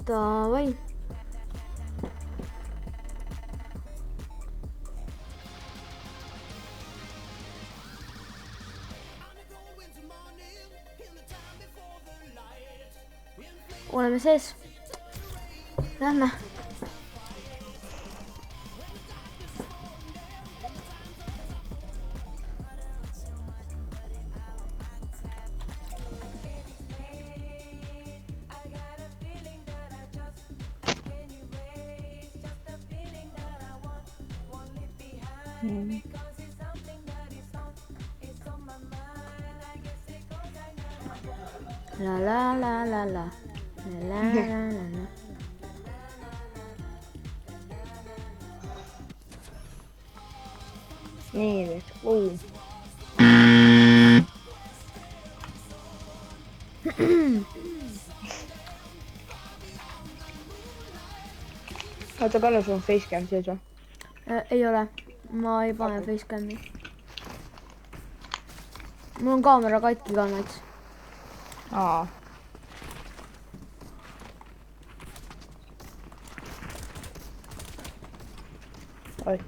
Davai. Oleme sees. Lähme. La la la la la. La la la la la. Nii, let's go. Oota, Kalle, sul on facecam sees või? Ei ole. Ma ei pane facecam'i. Mul on kaamera katki ka näiteks. Aa. Oi.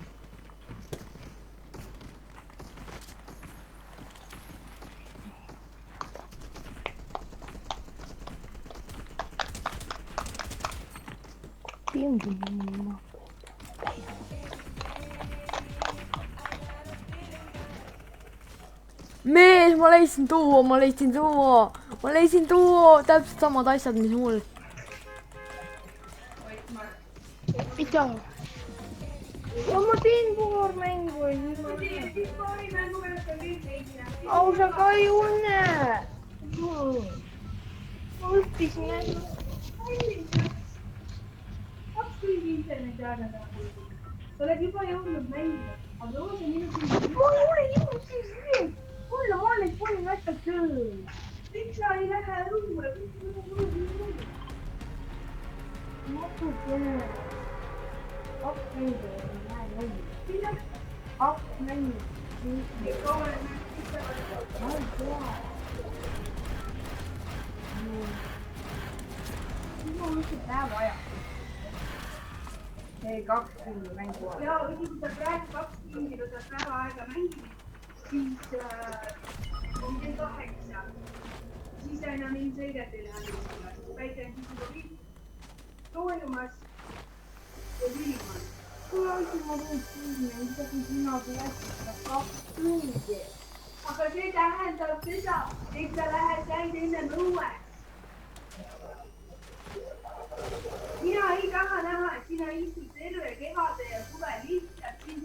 Mees, ma leidsin duo, ma leidsin duo, täpselt samad asjad, mis mul. Mida? Ja ma teen paar mängu ja siis ma ausa ka ei unne. Ma õppisin jälle. Kaks tundi interneti aega. Sa oled juba jõudnud mängida, aga oosa minutit. Ma ei ole jõudnud siis veel. Mulle ma olen panin asja tööl. Miks sa ei lähe õue? Natukene. Kaks mängu ei lähe mängu. Mida? Kaks mängu. Ei kaua ma ei tea. Siis ma mõtlen päeva aja. Ei, 2 tundi mängu aega. Ja kui sa praegu 2 tundi võtad päeva aega mängida, siis on kell 8. Siis enam ilmselgelt ei lähe mängida. Päike on siis juba toojumas ja tülimas. Kui algi ma võin sinna, mida kui sina tuleksid 2 tundi. Aga see tähendab seda, et sa lähed käid enne õue. Mina ei taha näha, et sina istud terve kevade ja suve lihtsalt siin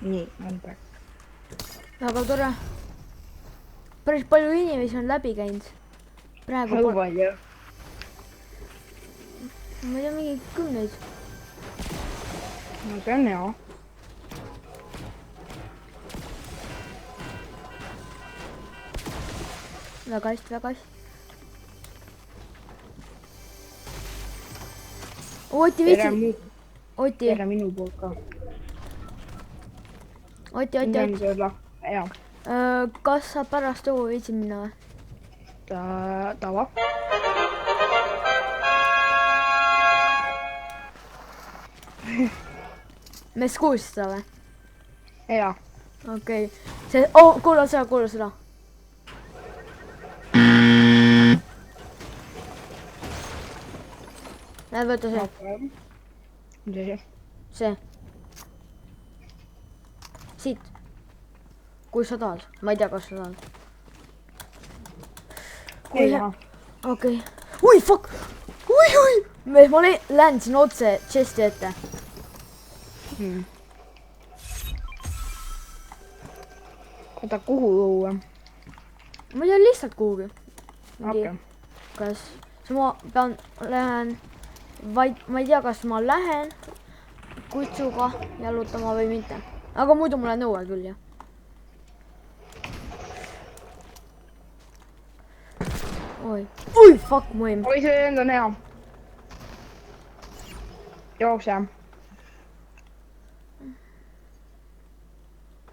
Nii, on back. Väga tore. Päris palju inimesi on läbi käinud. Praegu Väga palju. Ma ei tea, mingi 10. No see on hea. Väga hästi, väga hästi. Oti, viitsid? Oti. Tere minu poolt ka. Oti. Hea. Kas sa pärast õue viitsid minna või? Tava. mees kuulsid seda või? jaa. okei. see, oh, kuula seda. Näed, võta see. mis asi? See. Siit. kui sa tahad, ma ei tea, kas sa tahad. ei taha. okei. ui, fuck! ui! mees, ma lähen siin otse chest'i ette. oota, kuhu õue? ma ei tea, lihtsalt kuhugi. okei. kas ma lähen, vaid ma ei tea, kas ma lähen kutsuga jalutama või mitte. aga muidu mul on õue küll, jah. oi, fuck mu aim. oi, see end on hea. jookse.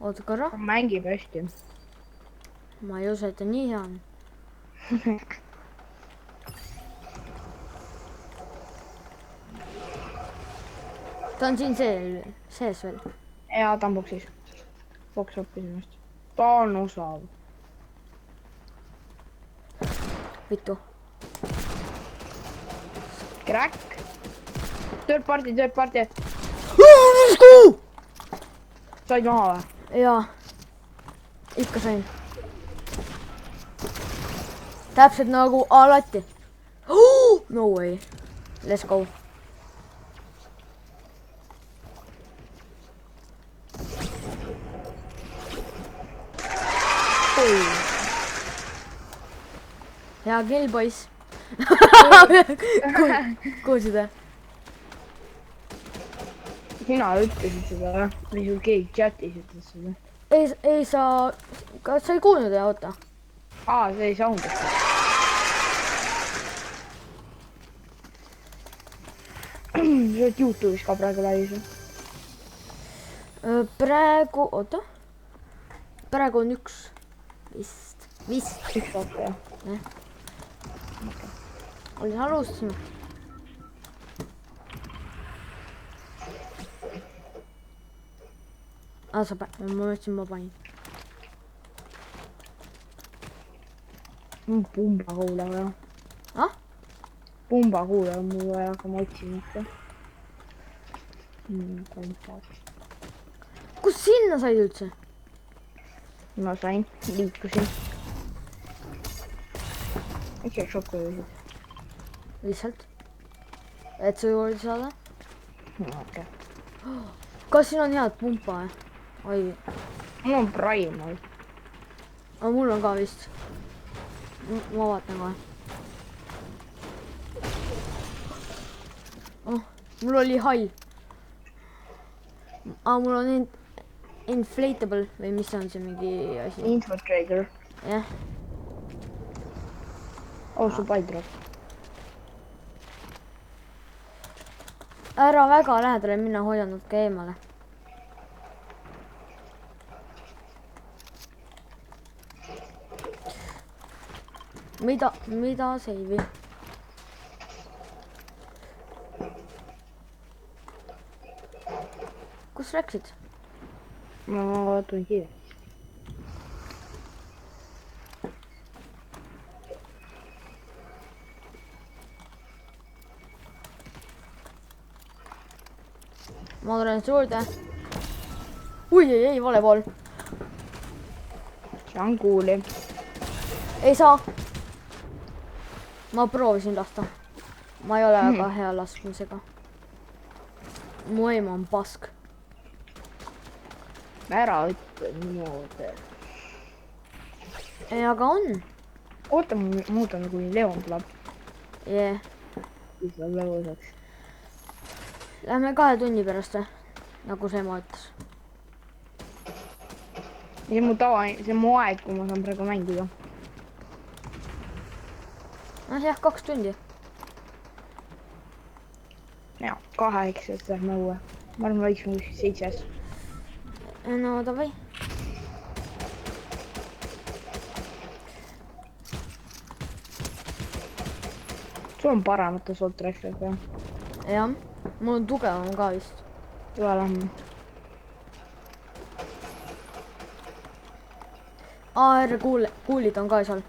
oota korra. mängib hästi. ma ei usu, et ta nii hea on. ta on siin sees veel. jaa, ta on boksis. Boks hoopis ennast. ta on osav. Vittu. Crack. Third party. said maha või? jaa. ikka sain. täpselt nagu alati. no way. Let's go. hea kill, poiss. kuulsid või? sina ütlesid seda või? või sul keegi chatis ütles seda? ei sa, kas sa ei kuulnud ja oota? see ei saanud. sa oled Youtube'is ka praegu laivis või? praegu, oota. praegu on üks. vist. üks vaata jah? jah. alles alustasime. sa ma mõtlesin, ma panin. Pumba kuula vaja. Pumba kuula on mul vaja, aga ma otsin ikka. kus sinna said üldse? ma sain, liikusin. miks sa šokku võisid? lihtsalt. et sa juurde saada? okei. kas siin on head pumpa või? oi. mul on Primal. aga mul on ka vist. ma vaatan kohe. mul oli hall. mul on inflatable või mis on see mingi asi? Infotrader. jah. su pall tuleb. ära väga lähedale minna, hoia natuke eemale. mida seivi? kus läksid? ma vaatan kiiresti. ma tulen juurde. ui, ei, vale pool. see on cool'i. ei saa. ma proovisin lasta. ma ei ole väga hea laskmisega. mu aim on pask. ära ütle niimoodi. ei, aga on. oota, ma muudan, kui Leon tuleb. jah. siis on lõbusaks. Lähme 2 tunni pärast või? nagu see ema ütles. see on mu see on mu aeg, kui ma saan praegu mängida. jah, 2 tundi. jaa, 8 lähme õue. ma arvan, võiksime kuskil 7. no davai. sul on paremat assault rifle'it või? jah, mul on tugevam ka vist. tule lähme. AR kuulid on ka seal.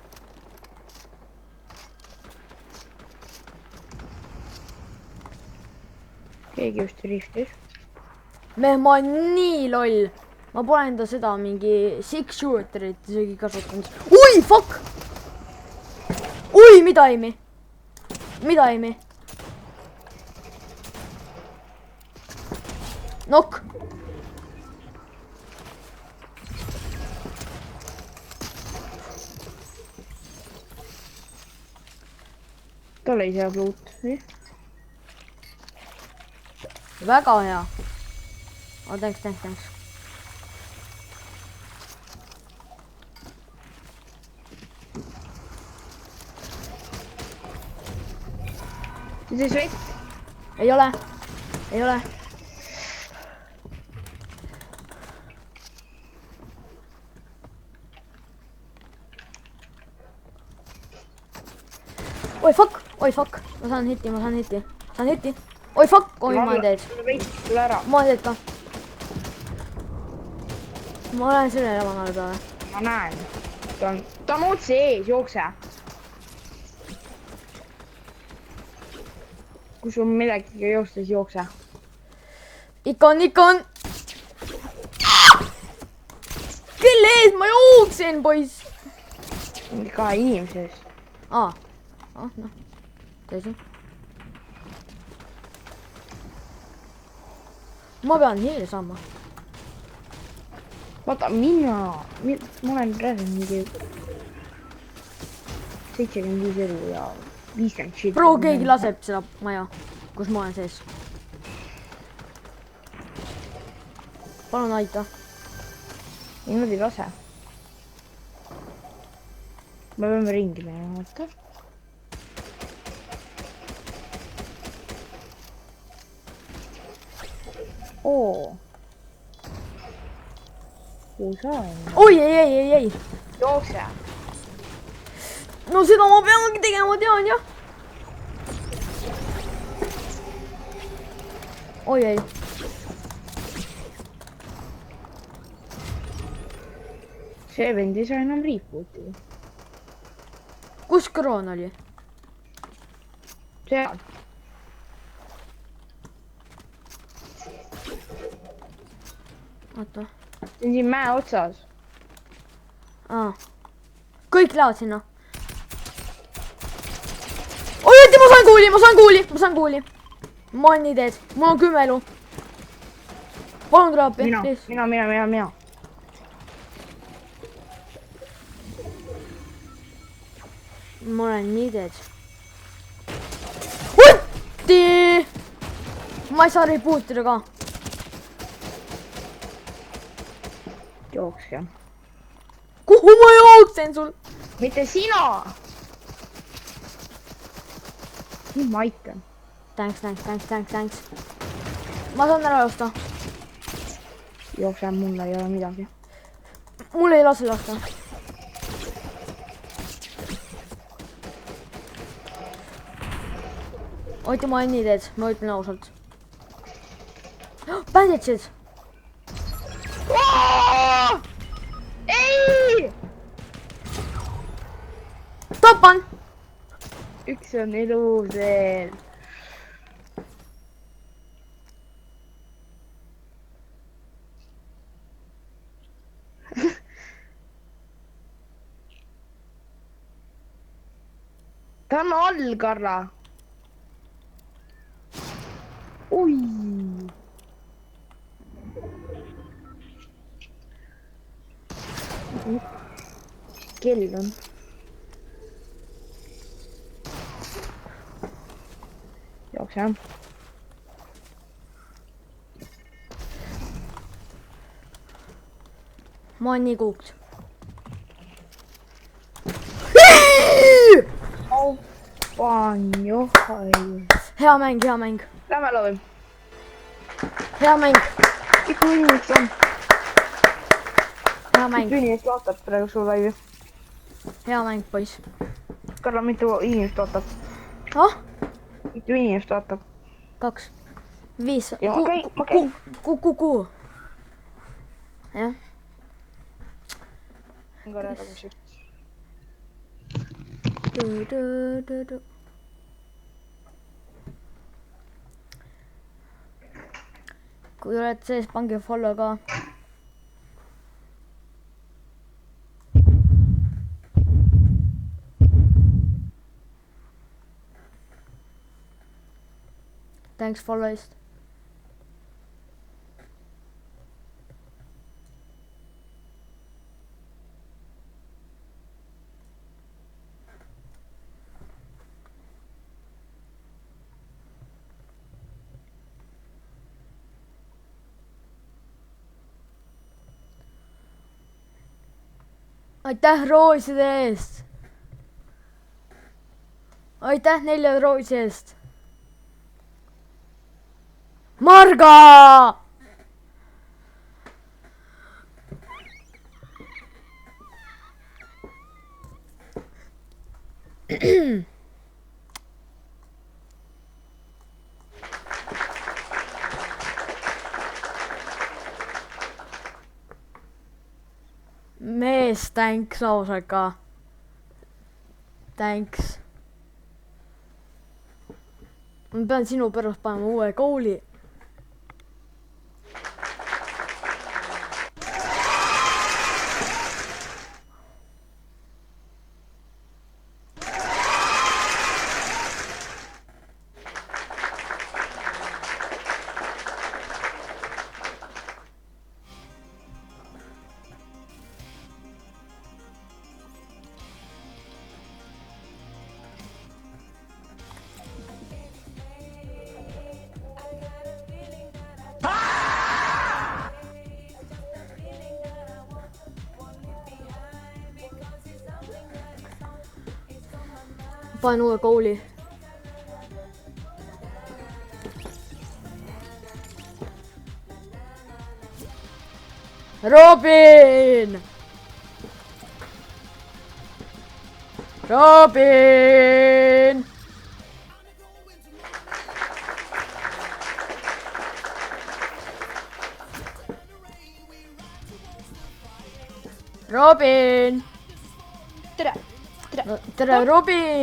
keegi just riftis. Ma olen nii loll. Ma pole enda seda mingi six shooterit isegi kasutanud. Ui, fuck! Ui, mida imi? Mida imi? Nokk. tal ei saa loot. Väga hea. Oh, thanks. see svett. Ei ole. Oi fuck. Ma saan hitti. Oi fuck, oi ma olen teed. tule ära. Ma olen teed ka. Ma olen selle lavanal peale. ma näen. ta on otse ees, jookse. kui sul millegagi joostes, jookse. Ikka on. Kelle ees ma jooksen, poiss? kahe inimese ees. Noh. Tõsi. Ma pean hiili saama. vaata, ma olen rääkinud mingi 75 elu ja 50 shit. Bro, keegi laseb seda maja, kus ma olen sees. Palun aita. ei, nad ei lase. me peame ringi minema, vaata. oo. kuhu sa on? Oi, ei. jookse. No seda ma peangi tegema, tean jah. Oi ei. see vend ei saa enam reboot'i. Kus kroon oli? seal. Oota. see on siin mäe otsas. Kõik lähevad sinna. Oi, äkki ma saan kuuli. Ma olen nii teed. Mul on 10 elu. Palun tule appi. mina. Ma olen nii teed. Võtti! Ma ei saa rebootida ka. jookse. Kuhu ma jooksen sul? mitte sina. nüüd ma aitan. Thanks. Ma saan ära joosta. jookse, mul ei ole midagi. Mul ei lase lasta. Oita, ma olen nii teed, ma ütlen ausalt. Banditsid! ei! Tapan! üks on elus veel. ta on all, Karla. oi. kell on. jookse. Ma olen nii kuukt. Hea mäng. Lähme loovi. Hea mäng. Mitu inimest on? Hea mäng. Mitu inimest vaatab praegu sul laivi? Hea mäng, poiss. Karla, mitu inimest vaatab? Mitu inimest vaatab? 2, 5. Ma käin. Kuhu? Jah. korra tagasi. kui oled sees, pange follow ka. Thanks follow eest. aitäh rooside eest. aitäh 4 roosi eest. Marga! mees, thanks ausega. Thanks. ma pean sinu pärast panema uue kooli. panen uue kooli. Robin! Robin! Robin! tere, tere, tere, Robin!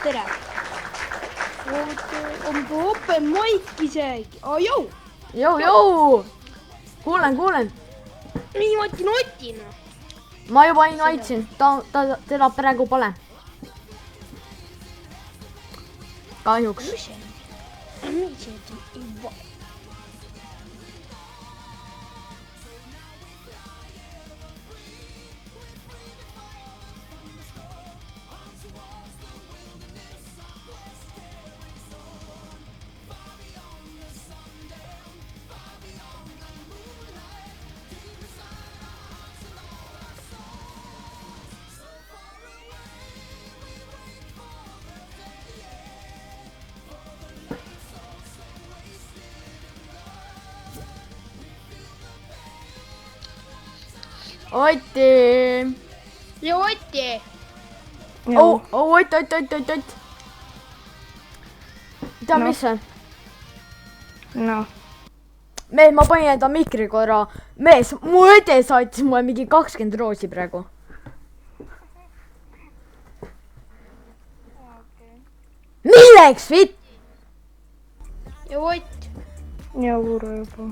tere. on open mic isegi, jõu. Jõu! Kuulen. niimoodi notina. ma juba invite'sin, teda praegu pole. kahjuks. Otti! ja Otti! Ott. Tea, mis see? No. Mees, ma panin enda mikri korra. Mees, mu õde saatis mulle mingi 20 roosi praegu. Milleks, fit? ja Ott! ja Uuro juba.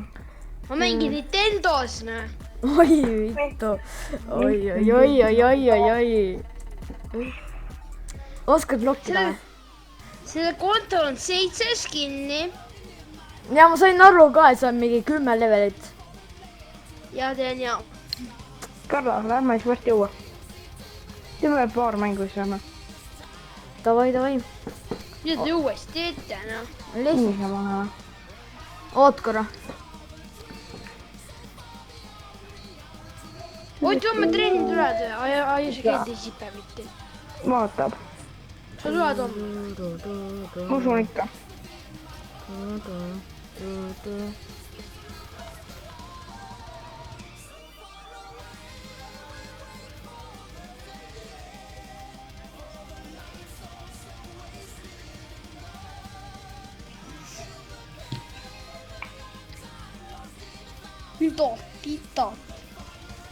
ma mängin Nintendos, näe. Oi, vittu. Oi. Oskad blokkida või? selle kontol on 7 skinni. ja ma sain aru ka, et see on mingi 10 levelit. ja teen ja. Karla, lähme siis varsti õue. teeme paar mängu siis lähme. Davai. mida te uuesti teete, noh? niisama. oot korra. Ott, homme treening tuled või? Aia sa käid teisipäev mitte. vaatab. sa tuled homme? ma usun ikka. Tita.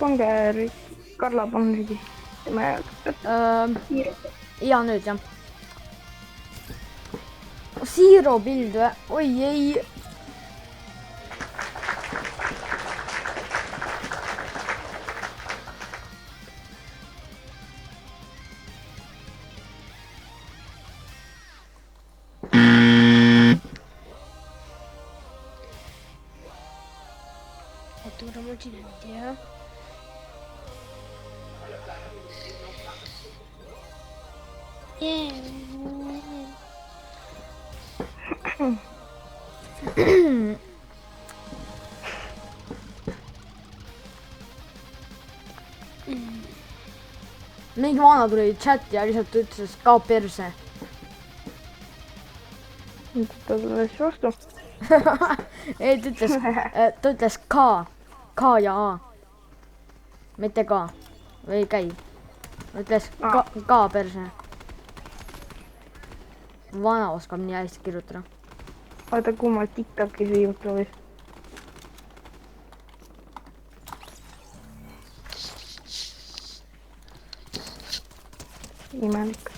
pange Karla, palun ligi. Ja nüüd jah. Zero build või? Oi ei. oota, ma mõtlesin, et jah. Mingi vana tuli chati ja lihtsalt ütles ka perse. Ta tuleks vastu. ei, ta ütles K ja A. mitte K. või ei käi. Ütles ka perse. Vana oskab nii hästi kirjutada. Oota, kummal TikTokis või YouTube'is? Imelik.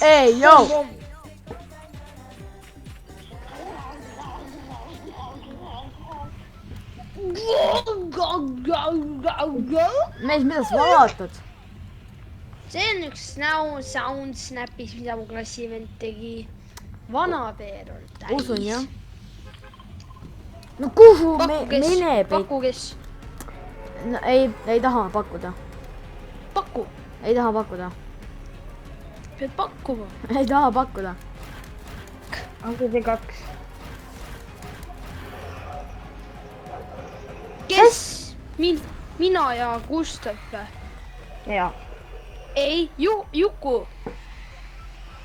Ei, joo! Mees, mida sa vaatad? see on üks sound snapis, mida mu klassivend tegi. Vana peer on täis. Usun jah. No kuhu meneb? Paku kes? No, ei taha pakkuda. Paku. Ei taha pakkuda. Pead pakkuma. Ei taha pakkuda. Anke see 2. Kes? Mina ja Gustav. Jaa. Ei, Juku.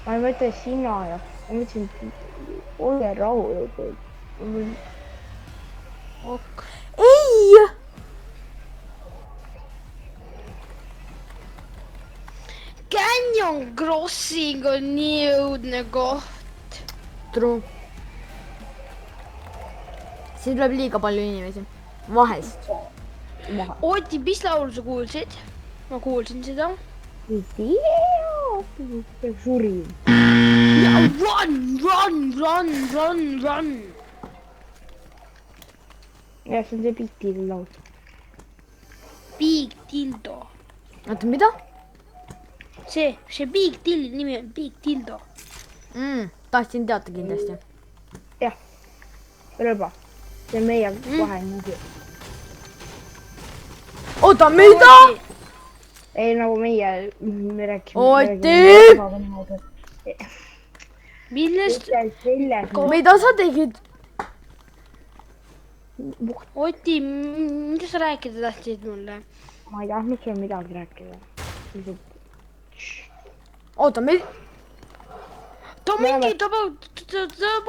Ma ei mõtle sina ja ma mõtlesin, ole rahu. Ok. Ei! Canyon Crossing on nii õudne koht. True. Siin tuleb liiga palju inimesi. Vahest. Oti, mis laulu sa kuulsid? Ma kuulsin seda. Ei tea, surin. Ja run. Ja see on see Big laul. Big Dildo. Oota, mida? See Big Dill nimi on Big Dildo. Tahtsin teada kindlasti. Jah, rõba. See on meie vaheline asi. Oota, mida? Ei, nagu meie rääkisime. Oti! Millest? Mida sa tegid? Oti, mida sa rääkida tahtsid mulle? Ma ei tahtnud sulle midagi rääkida. Oota, ta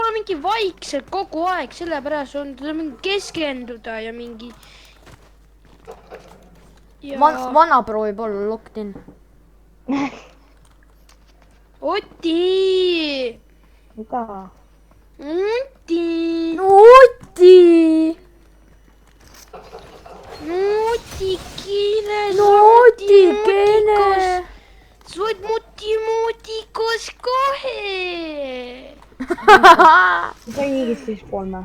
pole mingi vaikselt kogu aeg, sellepärast on ta mingi keskenduda ja mingi... Vana proovib olla locked in. Oti! Mida? Oti! Oti! Nutikene! Nutikene! Sa oled mutikas kohe! Sa ei niigist siis 3.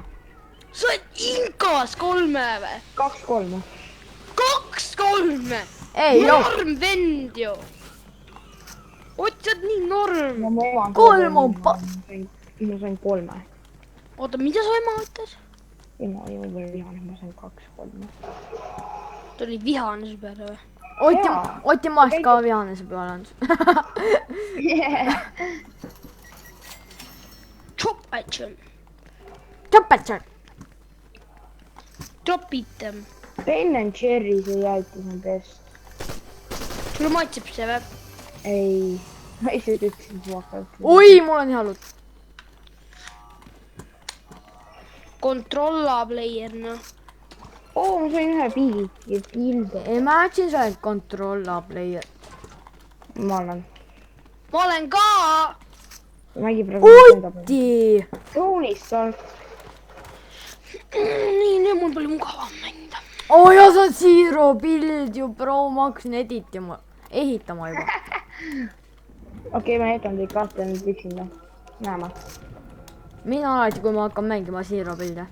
Sa oled inkas 3 või? 2-3. 2-3! Ei, joo. Norm vend ju! Ott, sa oled nii norm! Kolm on Ma sain 3. Oota, mida su ema ütles? Ema ei ole vihane, ma sain 2-3. Ta oli vihane su peale või? Oti ma oleks ka vihane su peale olnud. Chop-atšon! Chopatšon! Chop-item! Ben & Jerry see jäätis on best. Sulle maitseb see või? Ei, ma ise ütlesin suakalt. Oi, mul on hea lut. Controlla player, noh. oo, ma sain ühe pildi. Imagine sa oled controlla player. ma olen. ma olen ka. Mägi praegu. Uti! Kroonist on. nii, nüüd mul palju mugavam mängida. oo ja sa oled Zero Build ju, bro, ma hakkasin ehitama juba. Okei, ma jätan teid kahte nüüd üksinda. Näeme. mina alati, kui ma hakkan mängima Zero Build'e.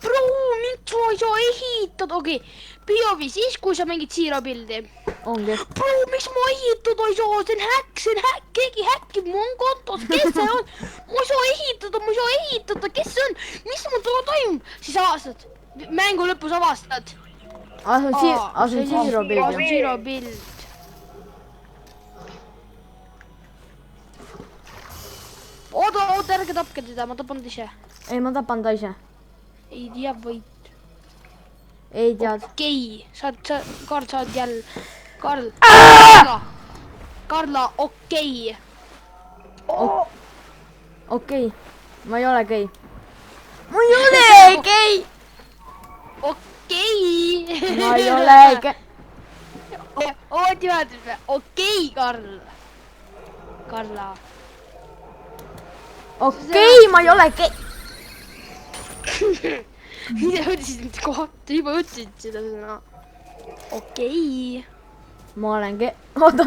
Bro, miks ma ei saa ehitada? okei, POV siis, kui sa mängid Zero Buildi. ongi. Bro, miks ma ehitada ei saa? See on häkk, keegi häkkib mu kontos, kes see on? ma ei saa ehitada, kes see on? mis mul toimub? siis avastad, mängu lõpus avastad. see on Zero Build ju. Zero Build. oota, ärge tapke teda, ma tapan ta ise. ei, ma tapan ta ise. ei tea, võit. ei tead. okei, Karl, sa oled jälle. Karl. Karla, okei. okei, ma ei ole gei. ma ei ole gei! okei. ma ei ole gei. ooti, vaata, okei, Karl. Karla. okei, ma ei ole gei. mida ütlesid kohta, juba ütlesid seda sõna. okei. ma olen gei. oota,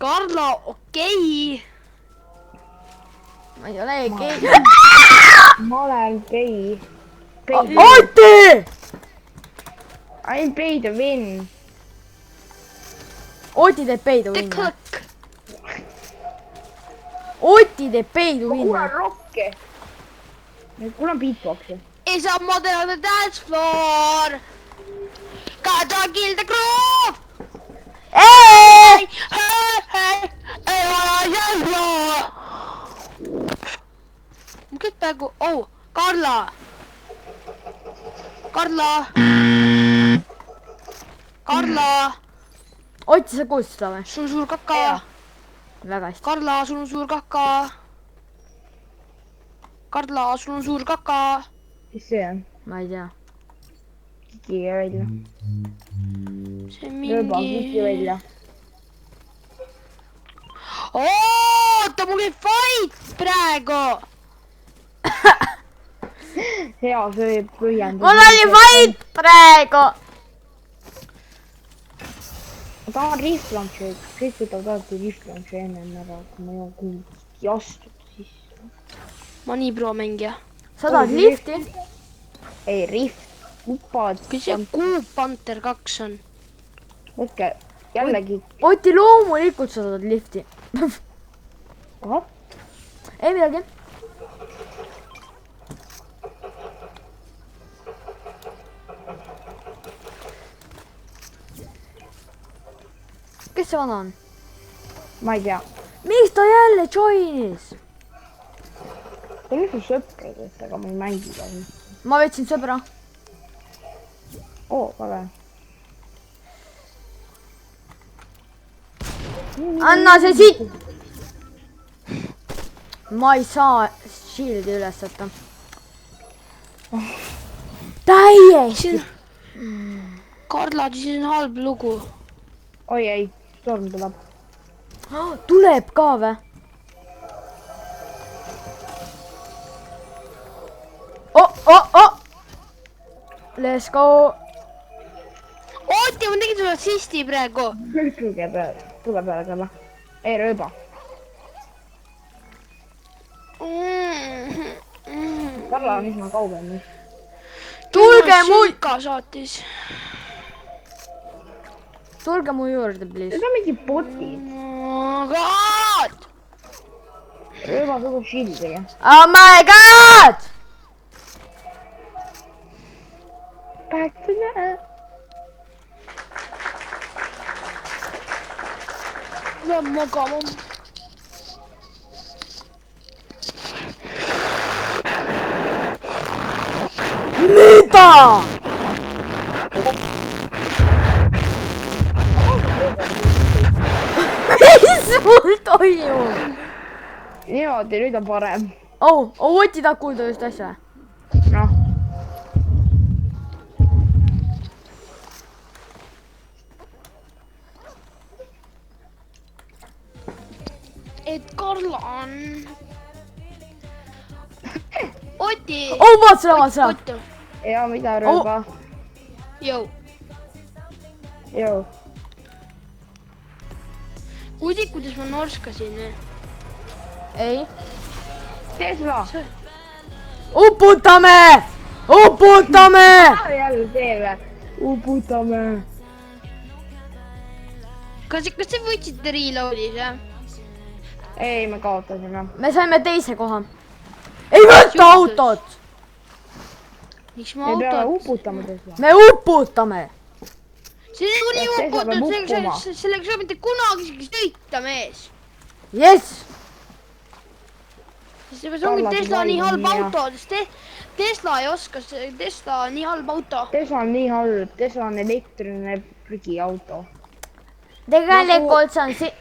Karla, okei. ma ei ole gei. ma olen gei. Oti! Ainult peid ja vinn. Oti teeb peidu The vinna. Cook. Oti teeb peidu kuule vinna. rokke. kuule on beatbox'i. Is a mother on the dance floor. Gotta kill the groove. Hey! ma kõik praegu, Karla. Oti, sa kuulsid seda või? sul on suur kaka. väga hästi. Karla, sul on suur kaka. Karla, sul on suur kaka. mis see on? ma ei tea. kikige välja. see on rööba, kiki mingi. välja. oota, mul käib fight praegu. hea, see põhjendus. mul oli fight praegu. ta on rihvlauncher, kõik võtavad alati rihvlauncher ennem ära, kui ma jõuan kuhugi astuda sisse. ma nii pro mängija. sa tahad lifti? ei, riff, upad. kes see Coop Panther 2 on? võtke jällegi. Oti, loomulikult sa tahad lifti. ahah, ei midagi. kes see vana on? ma ei tea. miks ta jälle joinis? ta on üks sõpradest, aga ma ei mängi ta. ma võtsin sõbra. oo, väga hea. anna see siit. ma ei saa shield'i üles võtta. täiesti. Karla, siis on halb lugu. oi ei, storm tuleb. tuleb ka või? Let's go. oota, ma tegin sulle assisti praegu. tulge peale, tule peale Karla. ei, rööba. Karla on üsna kaugel nüüd. tulge mu, ka saatis. tulge mu juurde, please. Need on mingi botid. God! rööba sugu shield'iga. Oh my god! Back to the... Peab magama. mida? mis mul toimub? niimoodi , nüüd on parem . oh , Oti tahab kuulda just asja . noh , et Karla on . Oti . oh , vaata . Ott , ja mida rõõba oh. , jõu . jõu . kuidas ma norskasin ? ei . Tesla , uputame . jälle teeme , uputame . kas te võtsite reload'is , jah ? ei , me kaotasime . me saime teise koha . ei võta autot . miks ma me peame autot ? uputama Tesla . me uputame . see on nii Tesla peab uputud , uppuma. sellega saab mitte kunagi isegi sõita , mees . jess . seepärast ongi Karla Tesla nii survive halb on nii auto , sest Tesla ei oska , Tesla on nii halb auto . Tesla on nii halb , Tesla on elektriline prügiauto . tegelikult see on see .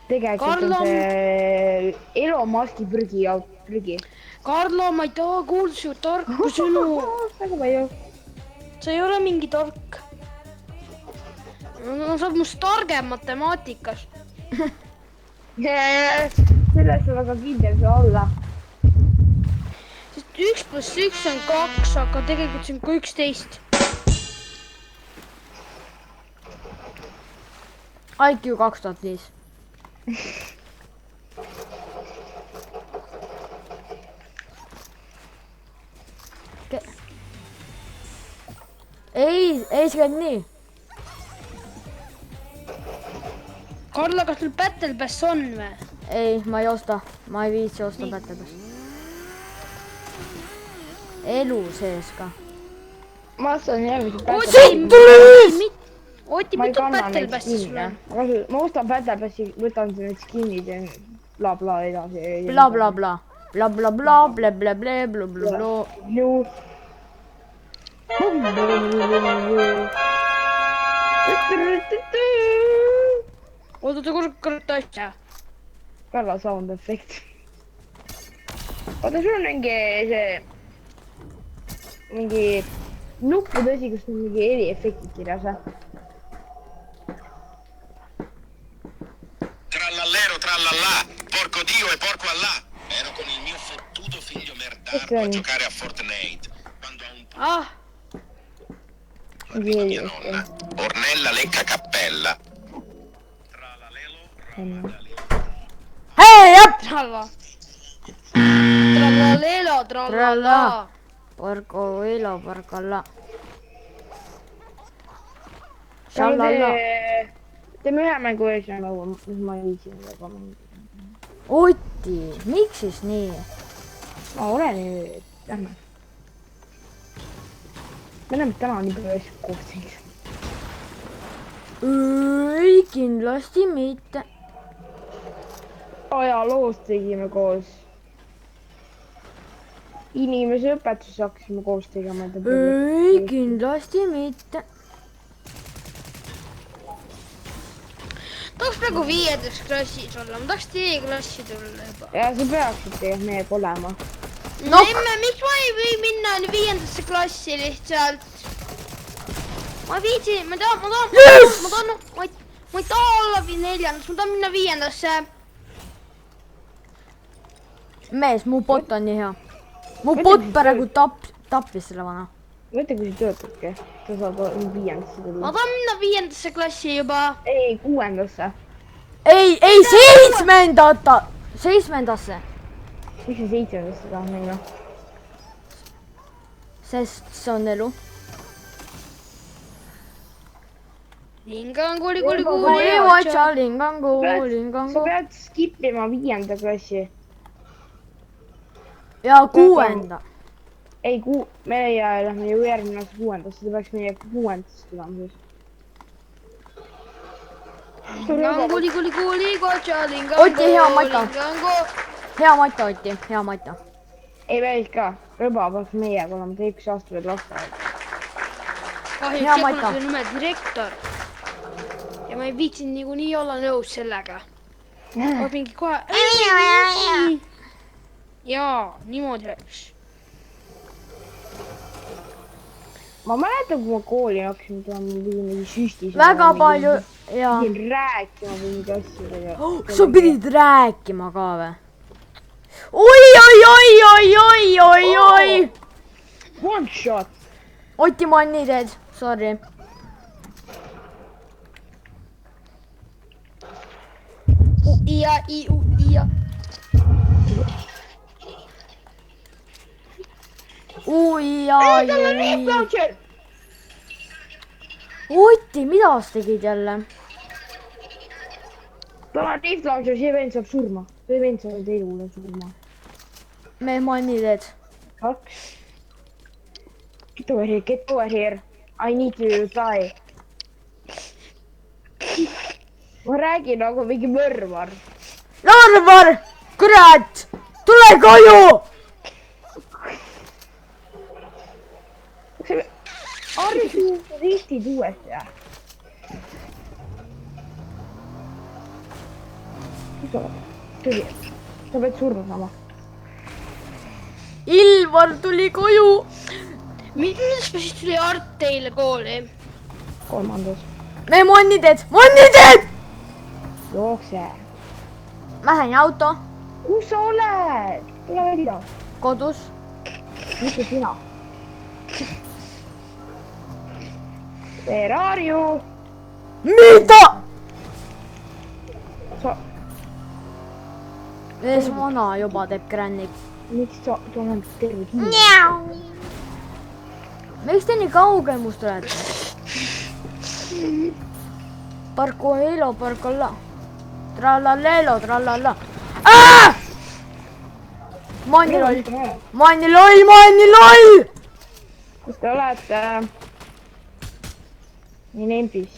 tegelikult Karla- on see Elon Musk'i prügi . Karlo , ma ei taha kuulda su tarku sõnu . väga palju . sa ei ole mingi tark . no sa oled must targem matemaatikas . selles on väga kindel saa olla . sest 1 + 1 on 2 , aga tegelikult see on ka 11 . IQ 2005 . ei , see käib nii . Karla , kas sul Battle Pass on või ? ei , ma ei osta , ma ei viitsi osta Nii. Battlepass . elu sees ka . ma ostan järgmise Oi, siit tuli . Oti , ma ei mitu kanna Battle neid Passi sul skin'e on ?. ma ostan Battle Passi , võtan need skin'id ja bla edasi . blablabla , blablabla , blablabla , blablabla . ju . oota , kurat asja . Karla sound effect . oota , sul on mingi nuppudasi , kus on mingi eriefektid kirjas või ? Trallallero trallallà, porco Dio e porco Allah. Ero con il mio fottuto figlio merdato a giocare a Fortnite. Quando a un ah , arriva mia nonna, Ornella Lecca Cappella. Tralalelo, hei , jep . tralla . Trallaleelo , trallala . Porco ilo , porco alla . Šallalla . teeme ühe mängu ees ja nagu , mis ma ei viitsi väga mängida . Oti , miks siis nii ? ma olen ju , lähme . me näeme , et täna on nii palju asju koos teinud . ei , kindlasti mitte . ajaloos tegime koos . inimeseõpetuses hakkasime koos tegema . ei , kindlasti mitte . tahaks praegu 5. klassis olla , ma tahaks teie klassi tulla juba . ja sa peaksid tegelikult meiega olema . No. emme , miks ma ei või minna 5. klassi lihtsalt ? ma viitsin , ma tahan , Yes! ma ei taha olla 4., ma tahan minna 5. mees , mu bot on nii hea . mu bot praegu tappis selle vana . mõtle , kui sa töötadki , sa saad 5. ma tulla . tahan minna 5. klassi juba . ei , 6. ei , 7-ndasse , miks sa 7. tahad minna ? sest see on elu . lingangu , kooli otsa , lingangu , sa lingangu pead skip ima 5. klassi . ja 6-nda . ei , meie lähme ju järgmine aasta 6. ta peaks meie 6. tulema siis . lingangu , kotša , lingangu . Oti, hea maika. hea Mata , Oti , hea Mata . ei , päris ka , rõba peaks meiega olema , ta 1 aasta veel lasteaed . kahjuks Hea see Maika. pole nime direktor . ja ma ei viitsinud niikuinii olla nõus sellega . oot mingi kohe. jaa, niimoodi läks. ma mäletan, kui ma kooli hakkasin tulema, ma pidin mingi süstis. väga palju ja. pidin rääkima või mingi asjadega. sa pidid rääkima ka või? oi. One shot. Oti manni teed, sorry. Ia. Oti, mida sa tegid jälle? tal on rift launcher, see vend saab surma. see vend saab teile surma. me manni teed. 2. Get over here. I need to die. ma räägin nagu mingi mõrvar. Larvar! Kurat! Tule koju! Arvi ristid uuesti, jah? Tuli. Sa pead surma saama. Ilvar tuli koju. Millest ma siis tuli Art teile kooli? 3. me manni teed! Jookse. Ma lähen auto. Kus sa oled? Tule välja. Kodus. Mitte sina. Where are you? Mida? Sa... Ees vana juba teeb krännik. Miks sa oled terve kiire? Miks te nii kaugel must olete? Parku ilo, parku alla. Trallallelo, trallalla. Manni loll! Kus te olete? Nii NPC.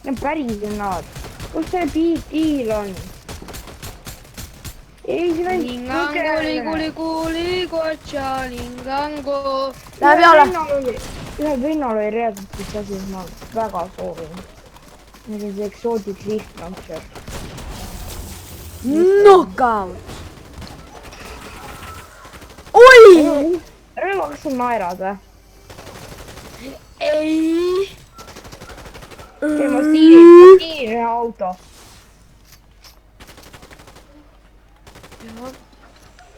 Ja päris nad. Kus see big deal on? Ei, see vend... Lingangu, kotša, lingangu. Läheb jala. Ühel vennal oli reaalselt üks asi, mis ma väga soovin. Need on see exotic rift launcher. Knockout! Oi! Rõõma, kas sa naerad või? Ei. Ma stiilin ühe auto.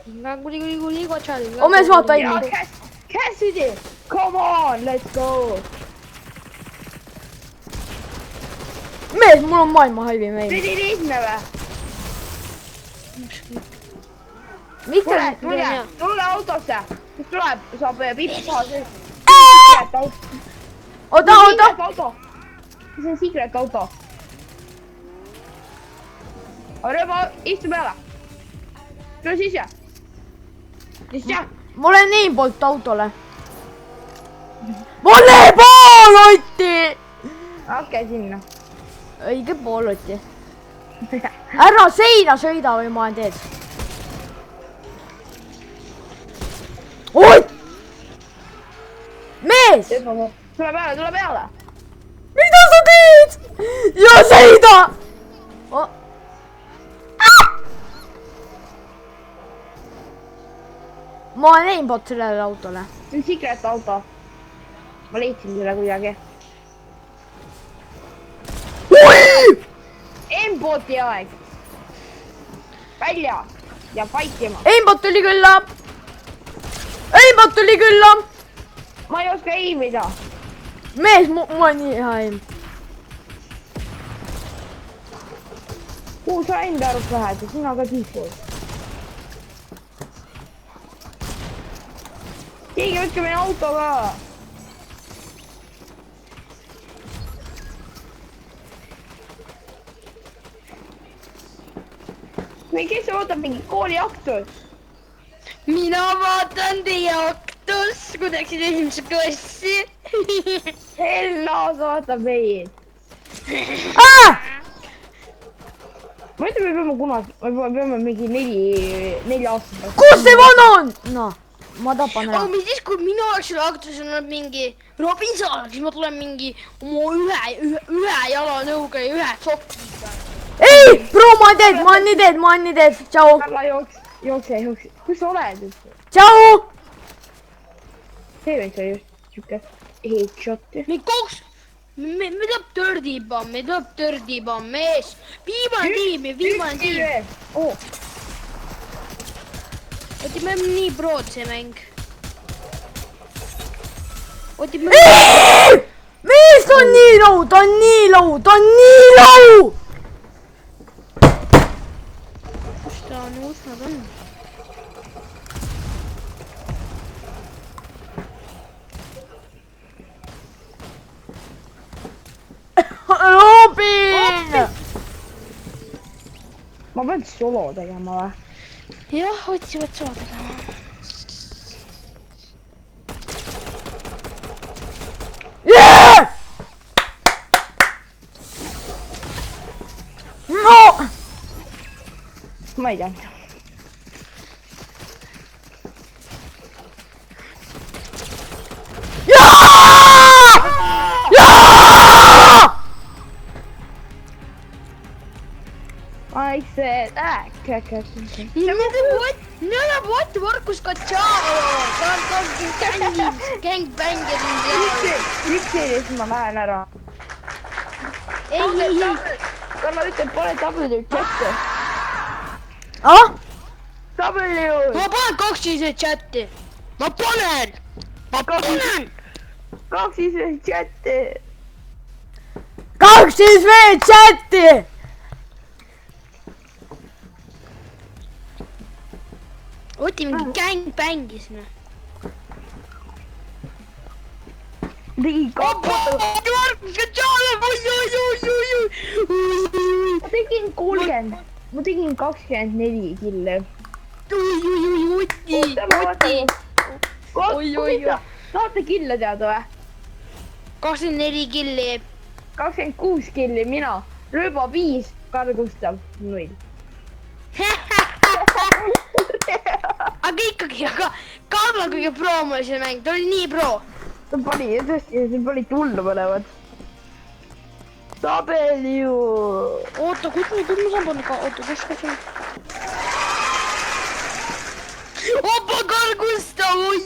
Lingangu, kotša, lingangu. Omes vaata ilmi. Cassidy! Come on, let's go! Mees, mul on maailma halvim meil. Pidi lihtne või? Miks Tule autosse! Kes tuleb, saab pippa sees. Oota! See on secret auto. Rõõma, istu peale. Tule sisse. Sisse. Ma olen nii poolt autole. Volleyball, Otti! Okei, sinna. Õige pool, Otti. Ära seina sõida või ma teed. Ott! Mees! Tule peale. Mida sa teed? Ja sõida! Ma olen aimbot sellele autole. See on secret auto. Ma leidsin selle kuidagi. Aimboti aeg. Välja ja fightima. Aimbot tuli külla. Ma ei oska aimida. Mees, ma olen nii hea aim. Kuhu sa enda arust lähed ja sina ka tiifud? Keegi võtke meie auto ka. Kes see ootab mingi kooliaktus? Mina vaatan teie aktus, kui läksid esimese klassi. Hellas vaatab meid. Ma ütlen, me peame kunagi, me peame mingi 4 aastat. Kus see vana on? No. ma tapan aga ära . mis siis , kui minu jaoks hakkas on mingi Robin Saar , siis ma tulen mingi oma ühe jalanõuga ja ühe sokiga . ei , bro , ma olen nii dead , tšau , Karla jookse , kus sa oled üldse ? tšau . see võiks olla just siuke headshot'i . me koos , me tuleb tördipamm , mees . viimane tiim . oo , oota , me oleme nii prood see mäng . oota , me mees , ta on nii low . kus nad on ? Robin . ma pean solo tegema või ? jah , otsivad saada . no ma ei tea . I said What Markus Katšaro , gängbänger . üks siis ma lähen ära . ei , Karla ütleb , pane W chati . ah , W , ma panen 2 siis chati . ma panen . kaks siis chati . 2 siis veel chati . Oti mingi gängbängis , noh . tegi kaks , Markus Katšaro , ma tegin 30 , ma tegin 24 killi . Oti . tahate kille teada või ? 24 killi . 26 killi mina , Rööba 5 , Karl Gustav 0 . aga ikkagi , aga Karla kõige proom oli see mäng , ta oli nii pro . ta pani , tõesti , siin pani tullu mõlemad . tabel ju . oota , kus ma saan panna ka , oota , kus ma saan ? opa , Karl Gustav , oi .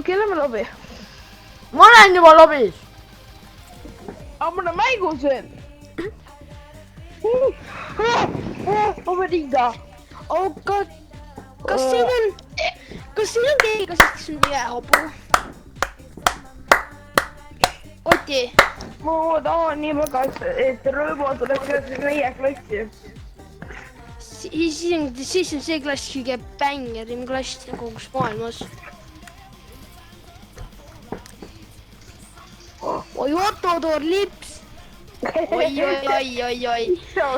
kelle me lobi ? ma olen juba lobis . aga mul on mängus veel . ma pean hinda . aga kas siin on keegi , kes on jäähobu ? Oti , ma tahan nii väga , et Rööbo tuleks meie klassi . siis on see klass kõige bängerim klass kogu maailmas . oi , Otto Lips . oi ,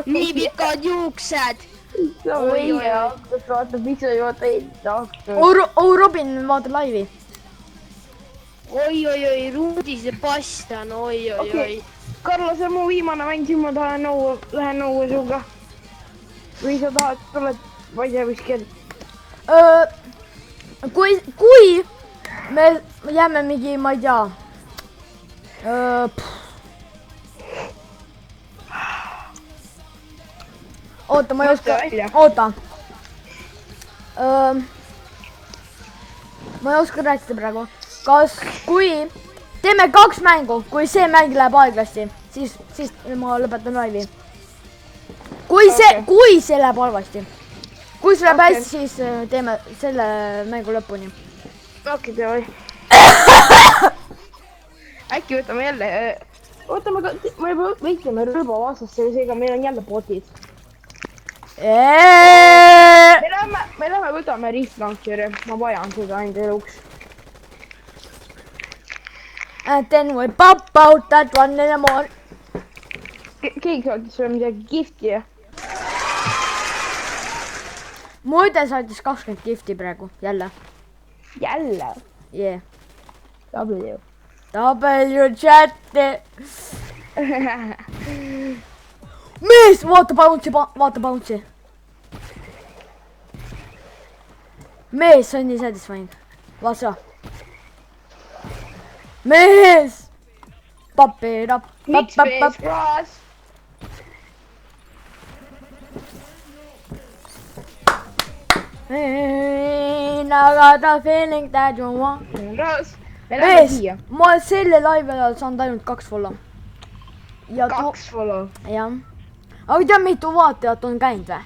nii pikad juuksed . Oi, oi. vaata , miks sa ei vaata enda akna . oh , Robin , vaata laivi . oi , Rudise Bastan , oi . Karla , see on mu viimane mäng , siis ma tahan lähen õue sinuga . või sa tahad , tuled , ma ei tea , kuskil . kui me jääme mingi , ma ei tea . oota , ma ei oska , oota . ma ei oska rääkida praegu . kas , kui teeme 2 mängu , kui see mäng läheb aeglasti , siis ma lõpetan laivi . kui see läheb halvasti , kui see läheb hästi , siis teeme selle mängu lõpuni . okei , davai . äkki võtame jälle , oota , ma juba võitleme Rööba vastasse , seega meil on jälle botid . me lähme võtame Rift Launcheri , ma vajan seda enda eluks . And then we pop out that one in the morning . keegi saatis sulle midagi gifti . mu õde saatis 20 gifti praegu , jälle . jälle ? Yeah. W . W chati . mees , vaata bounce'i , vaata bounce'i . mees, see on nii satisfying. vaata seda. mees! Papirap, Miks mees kraas? I got the feeling that you want. Kraas. Me lähme mees, siia. ma olen selle laivi ajal saanud ainult 2 follow. ja 2 follow. jah. aga tead, mitu vaatajat on käinud või?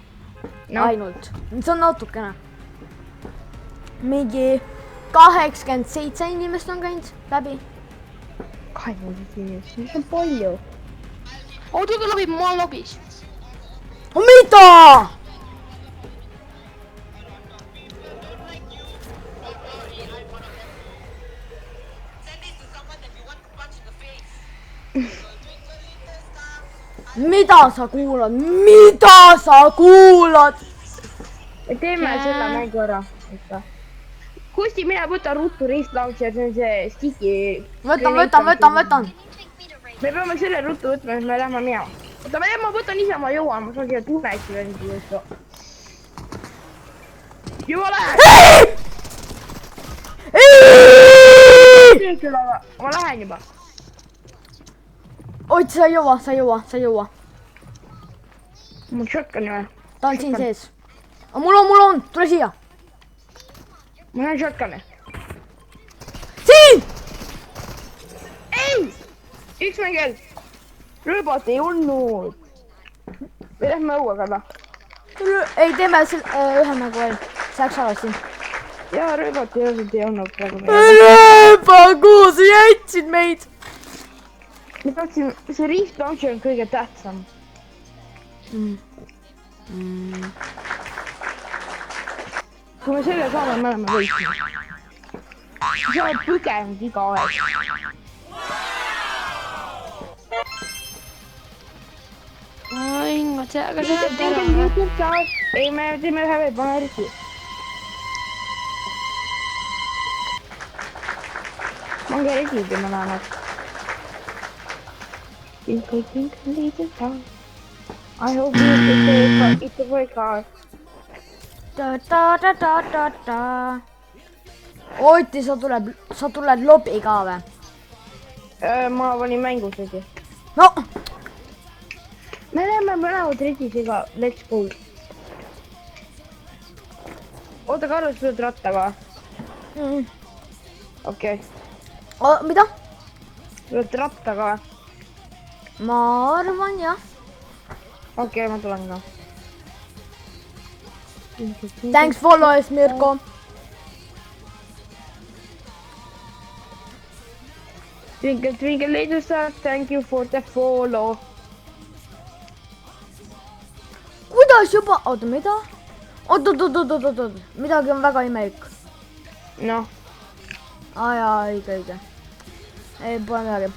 No. ainult. see on natukene. mingi 87 inimest on käinud läbi. 20 inimest, mis on palju. Audiga lobib, ma olen lobis. mida? mida sa kuulad? mida sa kuulad? Me teeme selle mängu ära. Kusti, mine võta ruttu Rift Launcher, see on see stiki. võtan. Me peame selle ruttu võtma, et me lähme minema. oota, ma võtan ise, ma jõuan, ma saan siia tunneki veel. Jumala! ma lähen juba. oot, sa ei jõua. mul shotgun'i või? ta on siin sees. mul on, tule siia. ma näen shotgun'i. siin! ei! üks mängel. Rõõbot ei olnud. me lähme õuega ka. ei, teeme ühe mängu veel. see läks alasti. jaa, rõõbot ei olnud praegu. Rõõba, kuhu sa jätsid meid? ma tahtsin, see Rift Launcher on kõige tähtsam. kui me selle saame, me oleme võitnud. sa oled põgenud iga aeg. aga see läheb ära. ei, me teeme ühe veel, pane eriti. pange eriti, kui me läheme. Twinkle little star. I hope it's a very car. Ta. Oti, sa tuled lobi ka või? ma panin mängu seegi. no! me läheme mõlemad redisiga, let's go. oota, Karl, sa tuled rattaga? okei. mida? tuled rattaga? ma arvan, jah. okei, ma tulen ka. Thanks follow eest, Mirko. Twinkle little star, thank you for the follow. kuidas juba? oota, mida? oot. midagi on väga imelik. noh. jaa, õige. ei, pole midagi.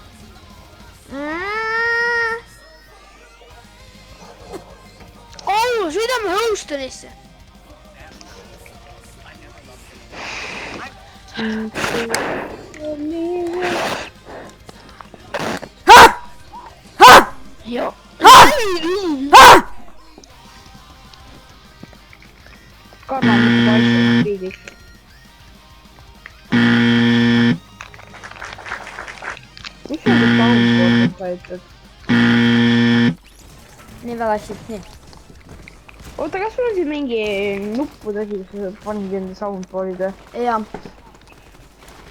Sõidame Houstonisse. Joo. Karla on mitte paistab piidis. mis on see soundboard, sa ütled? nii väga hästi, nii. oota, kas sul on siin mingi nuppude asi, kus sa panid enda soundboard'id või? jaa.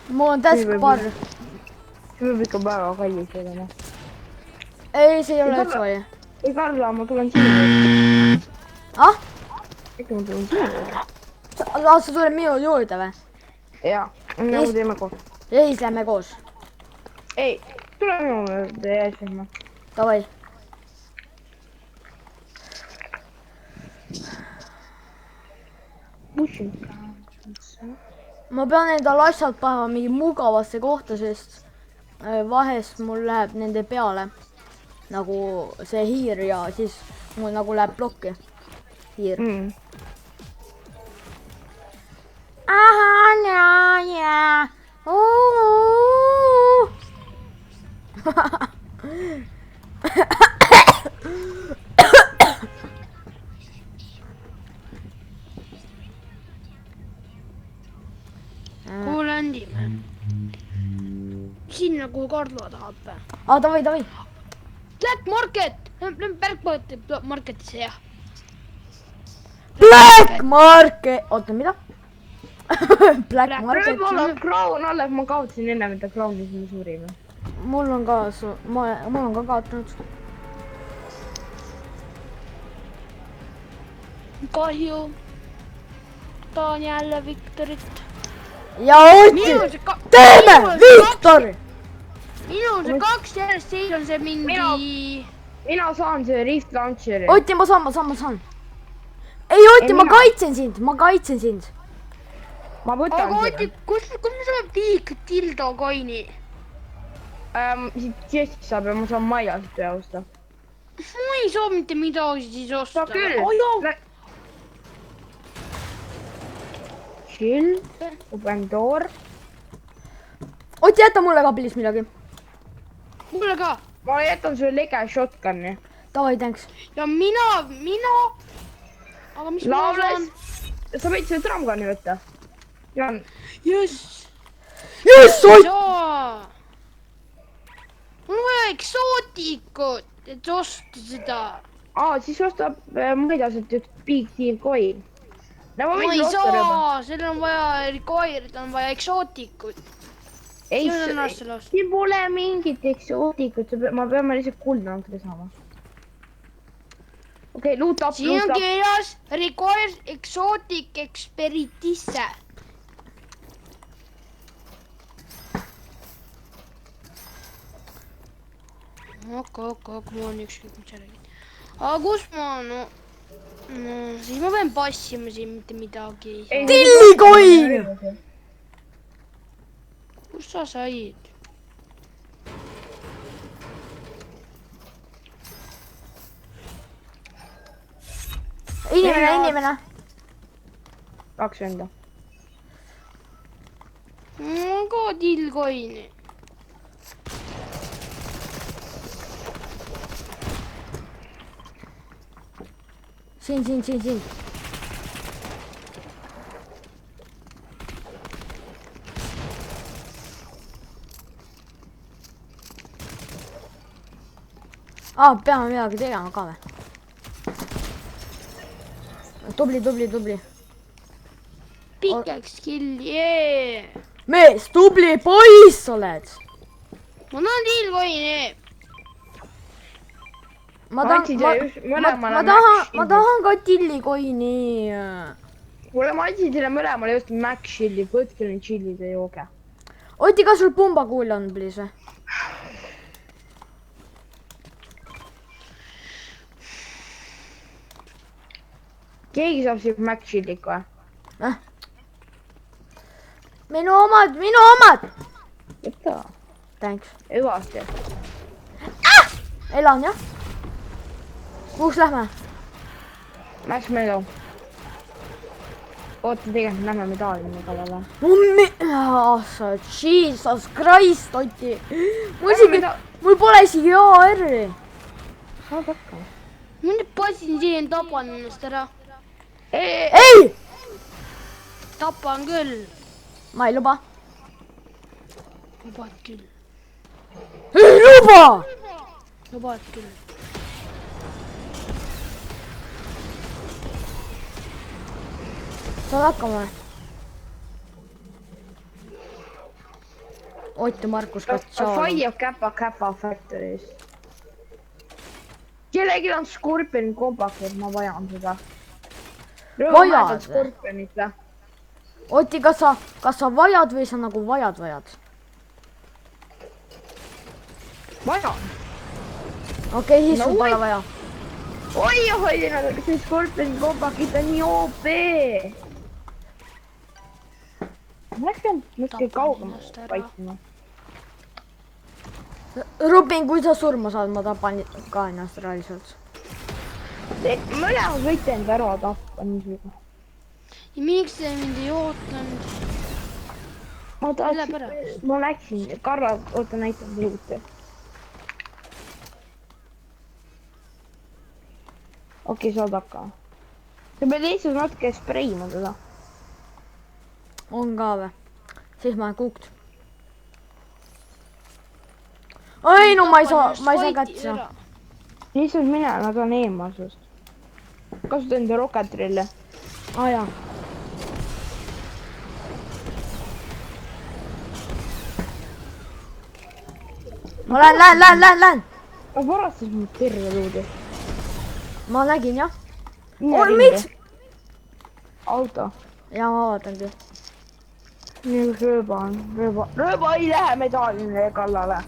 mul on taskbar. see võib ikka väga kallis olema. ei, see ei ole üldse vaja. ei, Karla, ma tulen sinu. ah? ikka ma tulen sinu. sa tuled minu juurde või? jaa, nagu teeme koos. ja siis lähme koos. ei, tule minu juurde ja siis lähme. Davai. ma pean endale asjad panema mingi mugavasse kohta, sest vahest mul läheb nende peale nagu see hiir ja siis mul nagu läheb plokki hiir. landime. Sinna, kuhu Karlo tahab. aa , davai , davai . Black Market! Lähme Marketisse, jah. Black Market , oota , mida ? Black Market , mul on Crown alles , ma kaotasin enne mida Crownis me suurime . mul on ka , mul on ka kaotanud . Kahju. Tahan jälle Viktorit. ja Oti , teeme , Viktor . Minul see 2 järjest , teil on see mingi... mina saan see Rift Launcheri . Oti , ma saan . ei , Oti , ma mina- kaitsen sind . ma võtan Aga Oti , kus me saame Big Dildo coin'i? siit chest'ist saab ja ma saan maialt üle osta . Ma ei saa mitte midagi siis osta. sa küll Oh, joo. . Shield , open door . Oti , jäta mulle ka please midagi . Mulle ka. ma jätan sulle lege shotgun'i . davai , thanks . Ja mina... Aga mis ma Laules saan? , sa võid selle tramgun'i võtta . Jaan , Jess. jess , Oti . Jaa. Mul on vaja eksootikut, et osta seda. siis ostab , ma ei tea , sealt üks Big Deal coin . no ma Ma võin ei sulle osta rõõmu . saa, sellel on vaja required, on vaja eksootikut. ei , See on ennast selle osta. siin pole mingit eksootikut , ma peame lihtsalt kuldnankri saama . okei , loot up , Siin on loot up . kirjas required exotic expertise. Aga mul on ükskõik mis sa räägid. Aga kus ma , no siis ma pean passima siin mitte midagi ei saa. Tillikoin . Kus sa said? inimene . 2 venda . Mul on ka tillcoin'i. siin . peame midagi tegema ka või ? tubli . Pickaxe kill, jee. mees , tubli poiss oled . Ma tahan tillcoin'i. ma Andsid tahan , just mõlemale ma tahan ka tillikoini . kuule , ma andsin teile mõlemale just Mac Shieldi , võtke nüüd chillid ja jooge . Oti , kas sul pumbakuul on , please või ? keegi saab siit Mac Shieldik või ? minu omad . võta , Thanks . hüvasti . elan jah . kuhu lähme ? Max Meadow . oota , tegelikult lähme medaali kallale . Jesus Christ , Oti . mul pole isegi AR-i . saad hakkama . Ma nüüd passin siia , tapan ennast ära. ei , Tapan küll. ma ei luba . Lubad küll. ei luba . Lubad küll. saad hakkama või ? Ott ja Markus Katsal . Fire Kappa Factory's . kellelgi on Scorpioni kombakad , ma vajan seda . Vajad? Scorpionit või ? Oti , kas sa vajad või sa nagu vajad ? vajan . okei , siis No sul pole oi. vaja . oi , see Scorpioni kombakid on nii OP . ma läksin natuke kaugemale ennast ära. paiknema . Rubin , kui sa surma saad , ma tapan ka ennast reaalselt . mõlemad võite enda ära tappa niisugune . Ja miks te mind ei ootanud? ma tahtsin Sellepärast. , ma läksin , Karla , oota näitan luute . okei , saad hakkama . sa pead lihtsalt natuke spreima teda . on ka või ? siis ma olen cooked. ei no ma ei saa kätte saa. lihtsalt mine, nad on eemal sust. kasuta enda roketrille. Jaa. ma lähen. ta varastas mul terve luudi. ma nägin jah. miks? auto. ja ma vaatan küll. nii kus rööba on, rööba ei lähe medaalile kallale.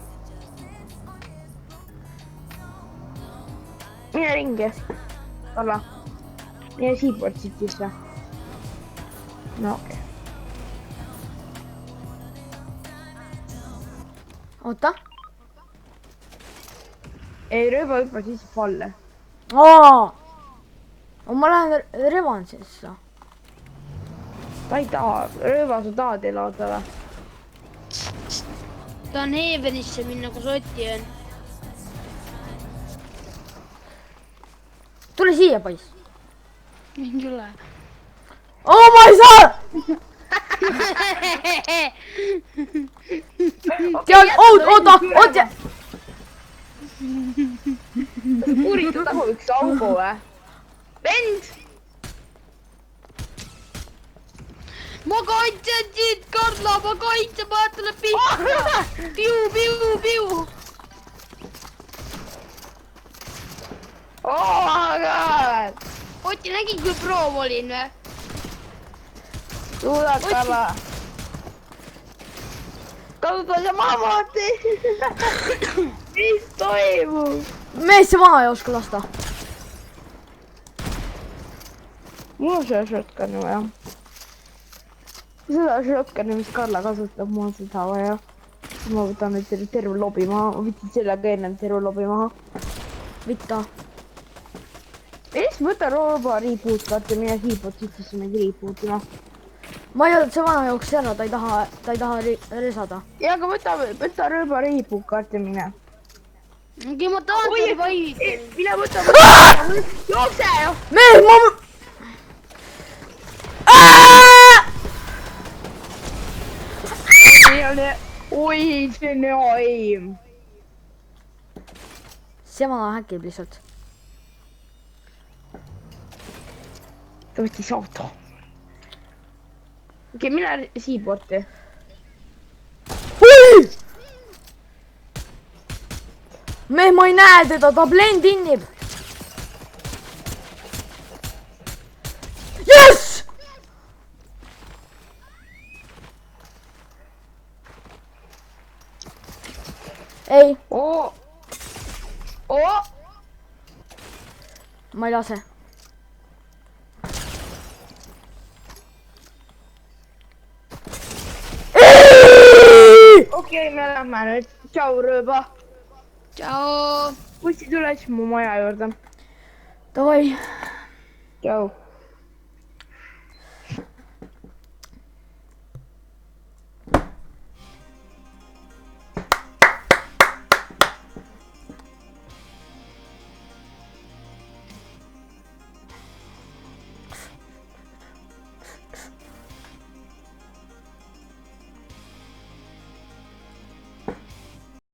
mine ringi, Kalla. mine Seaport City'sse. no okei. oota. ei, rööba hüppas sisse falle. ma lähen Revansisse. ta ei taha, rööba sa tahad elada või? ta on Heavenisse minna, kus Oti on. tule siia, poiss. mingi üle. ma ei saa. tead, oota. uuritud tagu üks augo või? vend! ma kaitsen sind, Karla, ma kaitsen, ma tuleb pihta. Piu. oh my god! Oti, nägid, kui proov olin või? suudad Kalla. kasuta see maamati. mis toimub? meesse maha ei oska lasta. mul on see shotgun vaja. seda shotgun'i, mis Karla kasutab, mul on seda vaja. ma võtan nüüd terve lobi maha, ma võtsin sellega enne terve lobi maha. Vitta. siis võta rooba reboot kaarte, mine Seaport City'sse meid rebootima. ma ei olnud see vana jooksis ära, ta ei taha resada. ja aga võta rööba reboot kaarte, mine. mingi ma tahan teile vaidata. mine võta. jookse! mees, ma. oi, see on hea aim. see vana häkib lihtsalt. ta võttis auto. okei, mine Seaporti. mees, ma ei näe teda, ta blend-in'ib. Jess! ei. ma ei lase. okei, me lähme nüüd. tšau, rööba. tšau. bussid üles mu maja juurde. Davai. tšau.